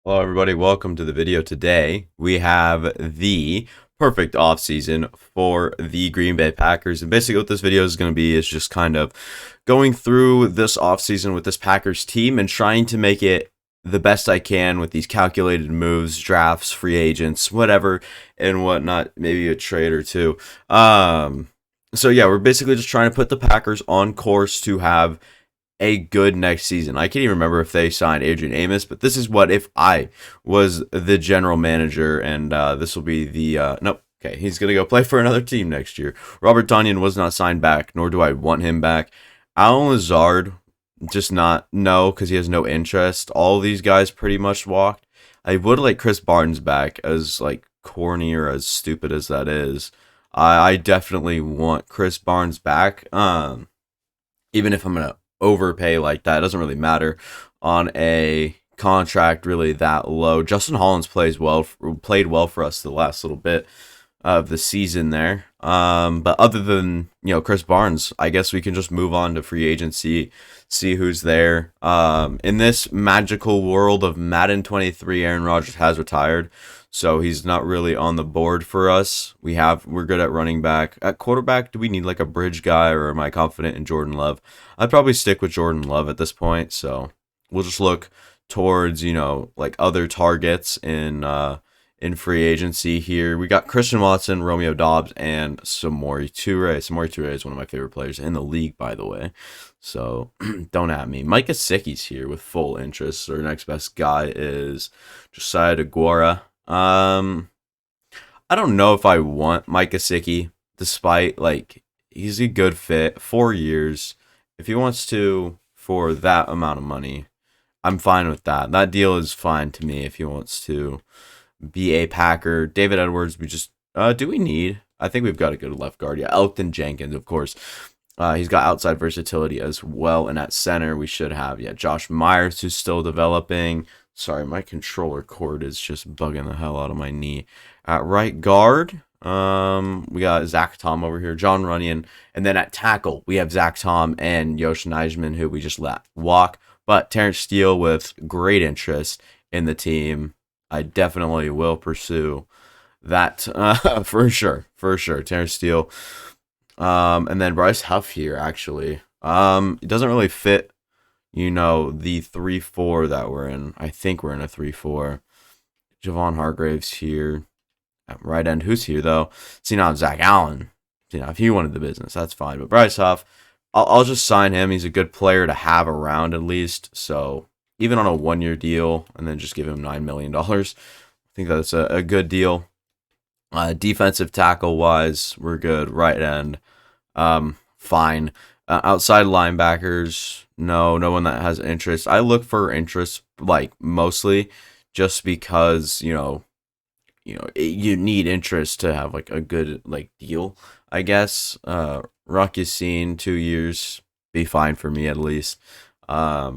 Hello, everybody. Welcome to the video. Today, we have the perfect offseason for the Green Bay Packers. And basically, what this video is going to be is just kind of going through this offseason with this Packers team and trying to make it the best I can with these calculated moves, drafts, free agents, whatever, and whatnot. Maybe a trade or two. So, yeah, we're basically just trying to put the Packers on course to have a good next season. I can't even remember if they signed Adrian Amos, but this is what if I was the general manager, and this will be the nope. Okay, he's gonna go play for another team next year. Robert Tonyan was not signed back, nor do I want him back. Alan Lazard, just not no, because he has no interest. All these guys pretty much walked. I would like Chris Barnes back, as like corny or as stupid as that is. I definitely want Chris Barnes back. Even if I'm gonna overpay like that, it doesn't really matter on a contract really that low. Justin Hollins played well for us the last little bit of the season there. But other than Chris Barnes, I guess we can just move on to free agency, see who's there. In this magical world of Madden 23, Aaron Rodgers has retired, so he's not really on the board for us. We're good at running back. At quarterback, do we need like a bridge guy, or am I confident in Jordan Love? I'd probably stick with Jordan Love at this point. So we'll just look towards like other targets in free agency here. We got Christian Watson, Romeo Doubs, and Samori Toure. Samori Toure is one of my favorite players in the league, by the way. So don't at me. Mike Gesicki's here with full interest. Our next best guy is Josiah DeGuara. I don't know if I want Mike Gesicki, despite he's a good fit. 4 years. If he wants to for that amount of money, I'm fine with that. That deal is fine to me if he wants to be a Packer. David Edwards, we just do we need? I think we've got a good left guard. Yeah, Elton Jenkins, of course. He's got outside versatility as well, and at center we should have Josh Myers, who's still developing. Sorry, my controller cord is just bugging the hell out of my knee. At right guard, we got Zach Tom over here, John Runyon, and then at tackle we have Zach Tom and Yosh Nijman, who we just let walk. But Terrence Steele with great interest in the team. I definitely will pursue that for sure. Terrence Steele, and then Bryce Huff here actually. It doesn't really fit, the 3-4 that we're in. I think we're in a 3-4. Javon Hargrave's here at right end. Who's here though? See, now Zach Allen. If he wanted the business, that's fine. But Bryce Huff, I'll just sign him. He's a good player to have around at least. So even on a 1-year deal, and then just give him $9 million. I think that's a good deal. Defensive tackle wise, we're good. Right end, fine. Outside linebackers, no one that has interest. I look for interest mostly just because you need interest to have a good deal, I guess. Rock Yassin, 2 years, be fine for me at least.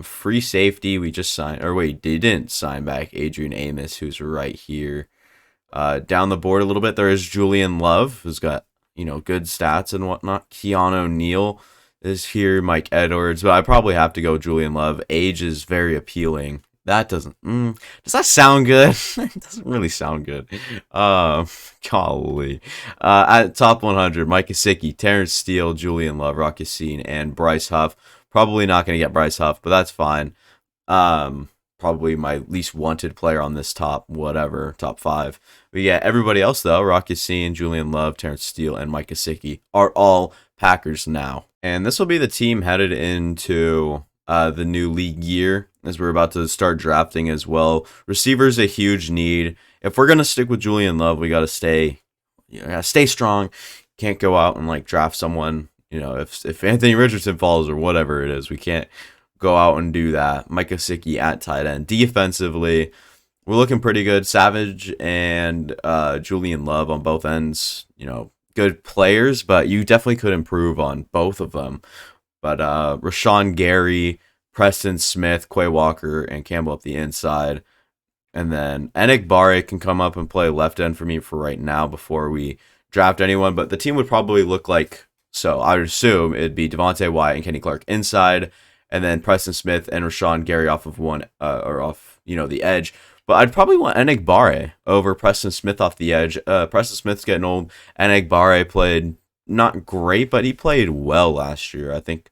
Free safety, we just signed, or wait, they didn't sign back Adrian Amos, who's right here. Down the board a little bit, there is Julian Love, who's got, good stats and whatnot. Keanu Neal is here, Mike Edwards, but I probably have to go Julian Love. Age is very appealing. That doesn't, does that sound good? It doesn't really sound good. Golly. At top 100, Mike Gesicki, Terrence Steele, Julian Love, Rock Yassin, and Bryce Huff. Probably not going to get Bryce Huff, but that's fine. Probably my least wanted player on this top 5. But yeah, everybody else though, Rock Yassin, Julian Love, Terrence Steele, and Mike Gesicki are all Packers now. And this will be the team headed into the new league year, as we're about to start drafting as well. Receiver's a huge need. If we're going to stick with Julian Love, we got to stay strong. Can't go out and draft someone. If Anthony Richardson falls or whatever it is, we can't go out and do that. Mike Gesicki at tight end. Defensively, we're looking pretty good. Savage and Julian Love on both ends, good players, but you definitely could improve on both of them. But Rashawn Gary, Preston Smith, Quay Walker, and Campbell up the inside. And then Enik Barre can come up and play left end for me for right now before we draft anyone. But the team would probably look like, so I would assume it'd be Devontae Wyatt and Kenny Clark inside, and then Preston Smith and Rashawn Gary off of one, or off, the edge. But I'd probably want Enagbare over Preston Smith off the edge. Preston Smith's getting old. Enagbare played not great, but he played well last year. I think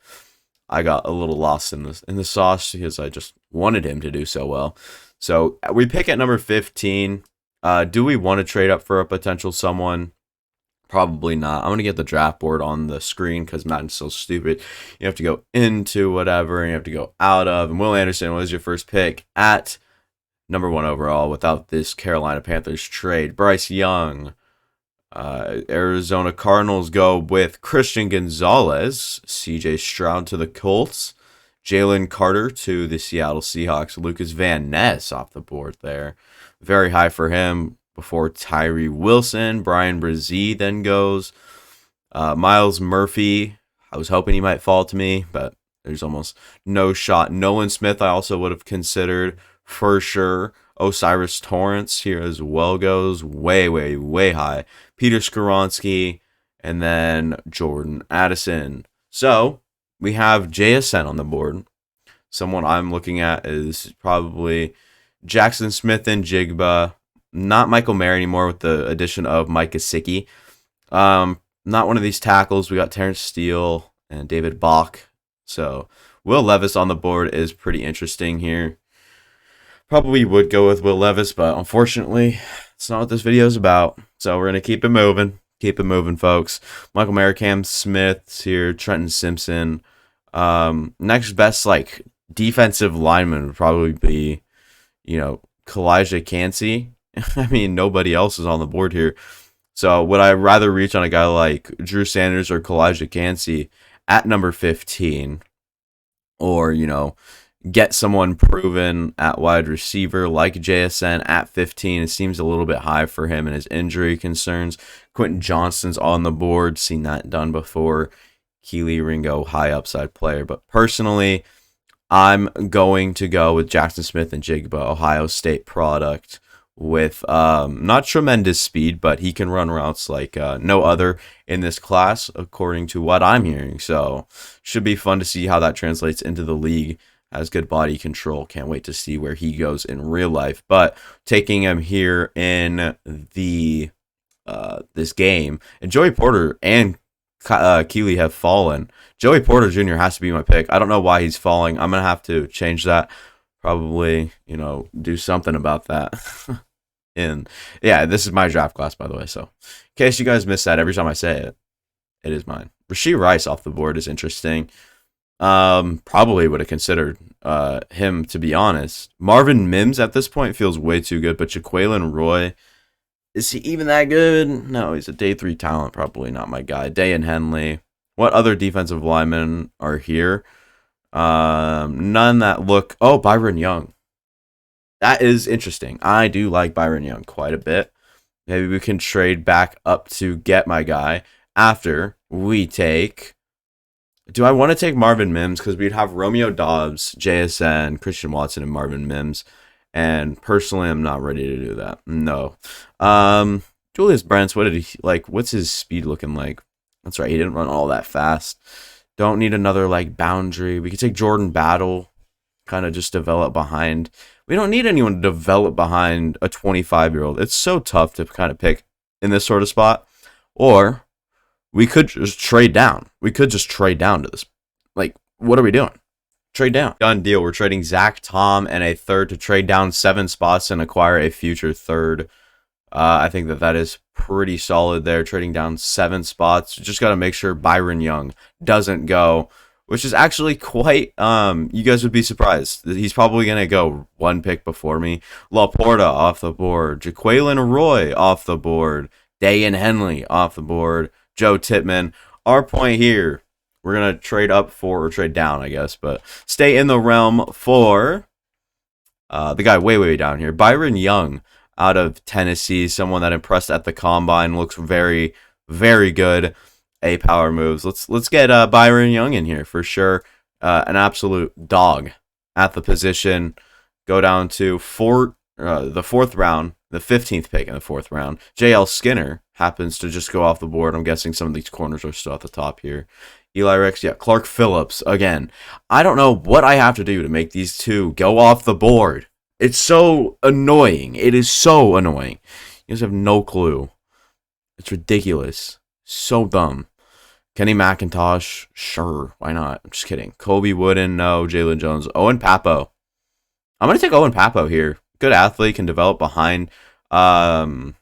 I got a little lost in the sauce because I just wanted him to do so well. So we pick at number 15. Do we want to trade up for a potential someone? Probably not. I'm going to get the draft board on the screen because Madden's so stupid. You have to go into whatever and you have to go out of. And Will Anderson was your first pick at number 1 overall without this Carolina Panthers trade. Bryce Young. Arizona Cardinals go with Christian Gonzalez, CJ Stroud to the Colts, Jalen Carter to the Seattle Seahawks, Lucas Van Ness off the board there. Very high for him before Tyree Wilson. Brian Brzee then goes. Miles Murphy, I was hoping he might fall to me, but there's almost no shot. Nolan Smith I also would have considered for sure. Osiris Torrance here as well goes way, way, way high. Peter Skoronski, and then Jordan Addison. So we have JSN on the board. Someone I'm looking at is probably Jackson Smith and Jigba. Not Michael Mayer anymore with the addition of Mike Gesicki. Not one of these tackles. We got Terrence Steele and David Bach. So Will Levis on the board is pretty interesting here. Probably would go with Will Levis, but unfortunately, it's not what this video is about. So we're going to keep it moving. Keep it moving, folks. Michael Mayer, Cam Smith here, Trenton Simpson. Next best, like, defensive lineman would probably be, Kalijah Cansey. I mean, nobody else is on the board here. So would I rather reach on a guy like Drew Sanders or Kalijah Cansey at number 15? Or, get someone proven at wide receiver like JSN at 15. It seems a little bit high for him and his injury concerns. Quentin Johnston's on the board. Seen that done before. Keely Ringo, high upside player. But personally, I'm going to go with Jackson Smith and Jigba, Ohio State product, with not tremendous speed, but he can run routes like no other in this class, according to what I'm hearing. So should be fun to see how that translates into the league. Has good body control. Can't wait to see where he goes in real life. But taking him here in the this game, and Joey Porter and Keely have fallen. Joey Porter Jr. has to be my pick. I don't know why he's falling. I'm gonna have to change that. Probably, do something about that. And yeah, this is my draft class, by the way. So in case you guys miss that, every time I say it, it is mine. Rashee Rice off the board is interesting. Probably would have considered him, to be honest. Marvin Mims at this point feels way too good, but Jaquelin Roy, is he even that good? No, he's a day 3 talent, probably not my guy. Dayan Henley. What other defensive linemen are here? None that look... Oh, Byron Young. That is interesting. I do like Byron Young quite a bit. Maybe we can trade back up to get my guy after we take... Do I want to take Marvin Mims? Because we'd have Romeo Dobbs, JSN, Christian Watson, and Marvin Mims. And personally, I'm not ready to do that. No. Julius Brents, what did he like? What's his speed looking like? That's right, he didn't run all that fast. Don't need another boundary. We could take Jordan Battle, kind of just develop behind. We don't need anyone to develop behind a 25-year-old. It's so tough to kind of pick in this sort of spot. Or we could just trade down. We could just trade down to this. What are we doing? Trade down. Done deal. We're trading Zach Tom and a third to trade down 7 spots and acquire a future third. I think that is pretty solid there. Trading down 7 spots. Just got to make sure Byron Young doesn't go, which is actually quite, you guys would be surprised. He's probably going to go 1 pick before me. Laporta off the board. Jaquelin Roy off the board. Dayan Henley off the board. Joe Tippmann. Our point here, we're going to trade up for, or trade down, I guess, but stay in the realm for the guy way, way down here. Byron Young out of Tennessee, someone that impressed at the Combine, looks very, very good. Power moves. Let's get Byron Young in here for sure. An absolute dog at the position. Go down to the 4th round, the 15th pick in the 4th round. JL Skinner happens to just go off the board. I'm guessing some of these corners are still at the top here. Eli Ricks, yeah, Clark Phillips again. I don't know what I have to do to make these two go off the board. It's so annoying. It is so annoying. You guys have no clue. It's ridiculous. So dumb. Kenny McIntosh, sure, why not? I'm just kidding. Kobe Wooden, no. Jalen Jones. Owen Papo. I'm going to take Owen Papo here. Good athlete, can develop behind Devondre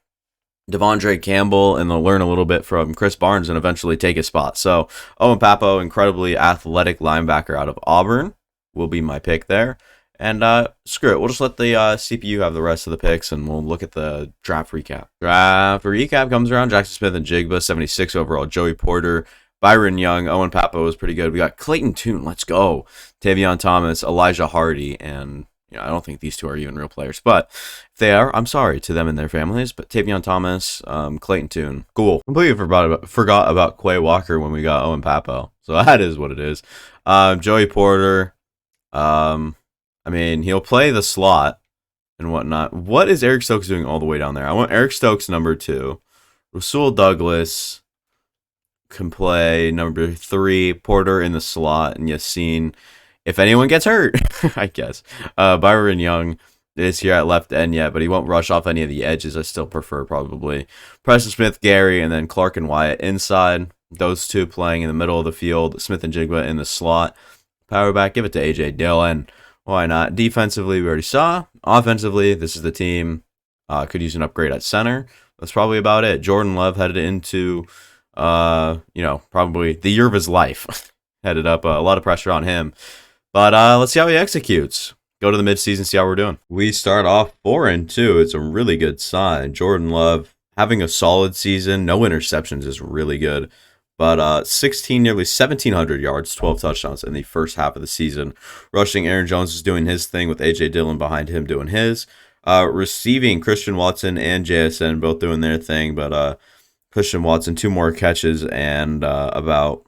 Campbell, and they'll learn a little bit from Chris Barnes and eventually take his spot. So Owen Papo, incredibly athletic linebacker out of Auburn, will be my pick there. And screw it, we'll just let the CPU have the rest of the picks, and we'll look at the draft recap. Draft recap comes around. Jackson Smith and Jigba, 76 overall. Joey Porter, Byron Young, Owen Papo was pretty good. We got Clayton Tune, let's go. Tavion Thomas, Elijah Hardy, and I don't think these two are even real players, but if they are, I'm sorry to them and their families. But Tavion Thomas, Clayton Tune, cool. Completely forgot about Quay Walker when we got Owen Papo, so that is what it is. Joey Porter, I mean, he'll play the slot and whatnot. What is Eric Stokes doing all the way down there? I want Eric Stokes number 2. Rasul Douglas can play number 3. Porter in the slot, and Yassine, if anyone gets hurt, I guess. Byron Young is here at left end yet, but he won't rush off any of the edges. I still prefer probably Preston Smith, Gary, and then Clark and Wyatt inside. Those two playing in the middle of the field. Smith and Jigba in the slot. Power back, give it to A.J. Dillon. Why not? Defensively, we already saw. Offensively, this is the team. Could use an upgrade at center. That's probably about it. Jordan Love headed into, probably the year of his life. Headed up, a lot of pressure on him. But let's see how he executes. Go to the midseason, see how we're doing. We start off 4-2. It's a really good sign. Jordan Love having a solid season. No interceptions is really good. But nearly 1,700 yards, 12 touchdowns in the first half of the season. Rushing, Aaron Jones is doing his thing with A.J. Dillon behind him doing his. Receiving, Christian Watson and JSN both doing their thing. But Christian Watson, 2 more catches and about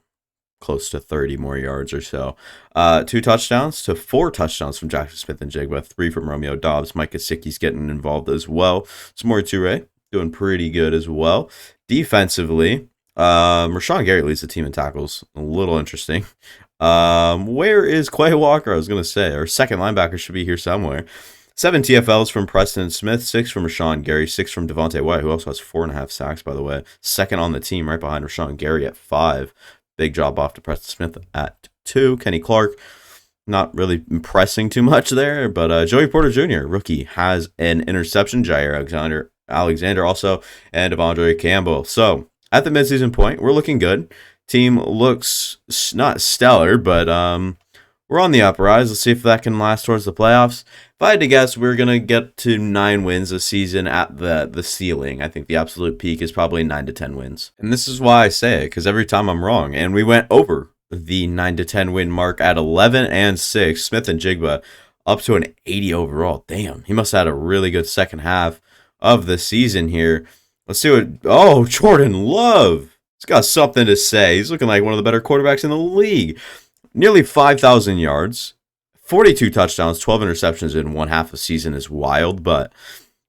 close to 30 more yards or so. 2 touchdowns to 4 touchdowns from Jackson Smith and Jigba. 3 from Romeo Dobbs. Mike Gesicki's getting involved as well. Samori Toure doing pretty good as well. Defensively, Rashawn Gary leads the team in tackles. A little interesting. Where is Quay Walker? I was going to say, our second linebacker should be here somewhere. 7 TFLs from Preston Smith, 6 from Rashawn Gary, 6 from Devontae White, who also has 4.5 sacks, by the way. Second on the team, right behind Rashawn Gary at 5. Big drop off to Preston Smith at 2. Kenny Clark, not really impressing too much there, but Joey Porter Jr., rookie, has an interception. Jair Alexander also, and Devondre Campbell. So, at the midseason point, we're looking good. Team looks not stellar, but we're on the uprise. Let's see if that can last towards the playoffs. If I had to guess, we're going to get to 9 wins this season at the ceiling. I think the absolute peak is probably 9 to 10 wins. And this is why I say it, because every time I'm wrong. And we went over the 9 to 10 win mark at 11-6. Smith and Jigba up to an 80 overall. Damn, he must have had a really good second half of the season here. Let's see what... Oh, Jordan Love. He's got something to say. He's looking like one of the better quarterbacks in the league. Nearly 5,000 yards, 42 touchdowns, 12 interceptions in one half of the season is wild, but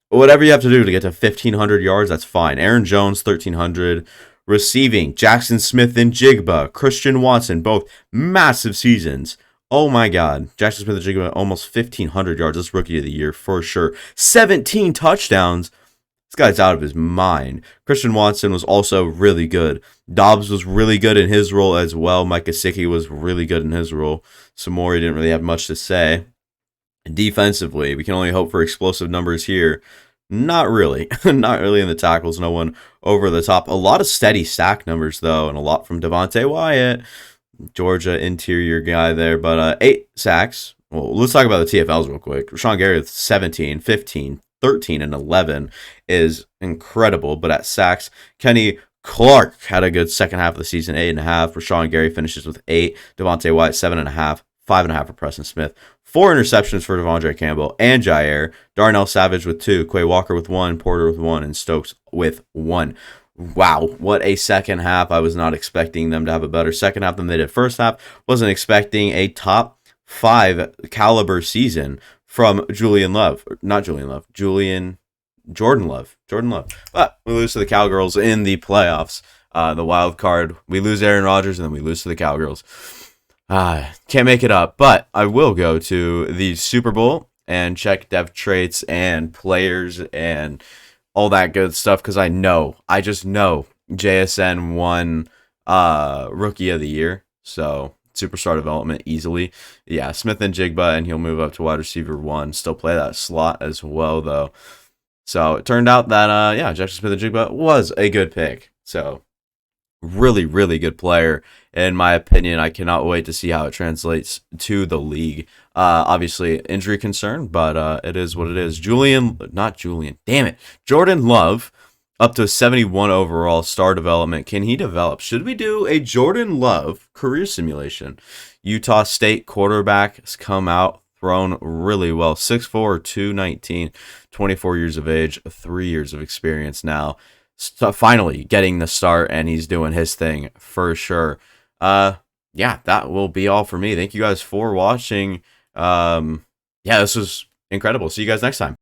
whatever you have to do to get to 1,500 yards, that's fine. Aaron Jones, 1,300. Receiving, Jackson Smith and Jigba, Christian Watson, both massive seasons. Oh my God. Jackson Smith and Jigba, almost 1,500 yards. That's rookie of the year for sure. 17 touchdowns. This guy's out of his mind. Christian Watson was also really good. Dobbs was really good in his role as well. Mike Gesicki was really good in his role. Samori didn't really have much to say. Defensively, we can only hope for explosive numbers here. Not really. Not really in the tackles. No one over the top. A lot of steady sack numbers, though, and a lot from Devontae Wyatt. Georgia interior guy there, but 8 sacks. Well, let's talk about the TFLs real quick. Rashawn Gary with 17, 15, 13, and 11 is incredible. But at sacks, Kenny Clark had a good second half of the season, 8.5. Rashawn Gary finishes with 8. Devontae White, 7.5. 5.5 for Preston Smith. 4 interceptions for Devondre Campbell and Jair. Darnell Savage with 2. Quay Walker with 1. Porter with 1. And Stokes with 1. Wow, what a second half. I was not expecting them to have a better second half than they did first half. Wasn't expecting a top 5 caliber season from Jordan Love. But we lose to the Cowgirls in the playoffs. The wild card. We lose Aaron Rodgers and then we lose to the Cowgirls. Can't make it up, but I will go to the Super Bowl and check dev traits and players and all that good stuff, because I just know JSN won Rookie of the Year. So superstar development easily. Yeah, Smith and Jigba, and he'll move up to wide receiver 1. Still play that slot as well, though. So it turned out that, yeah, Jackson Smith and Jigba was a good pick. So really, really good player, in my opinion. I cannot wait to see how it translates to the league. Obviously, injury concern, but it is what it is. Jordan Love, up to 71 overall, star development. Can he develop? Should we do a Jordan Love career simulation? Utah State quarterback has come out, thrown really well. 6'4", 219, 24 years of age, 3 years of experience now. So finally getting the start, and he's doing his thing for sure. Yeah, that will be all for me. Thank you guys for watching. Yeah, this was incredible. See you guys next time.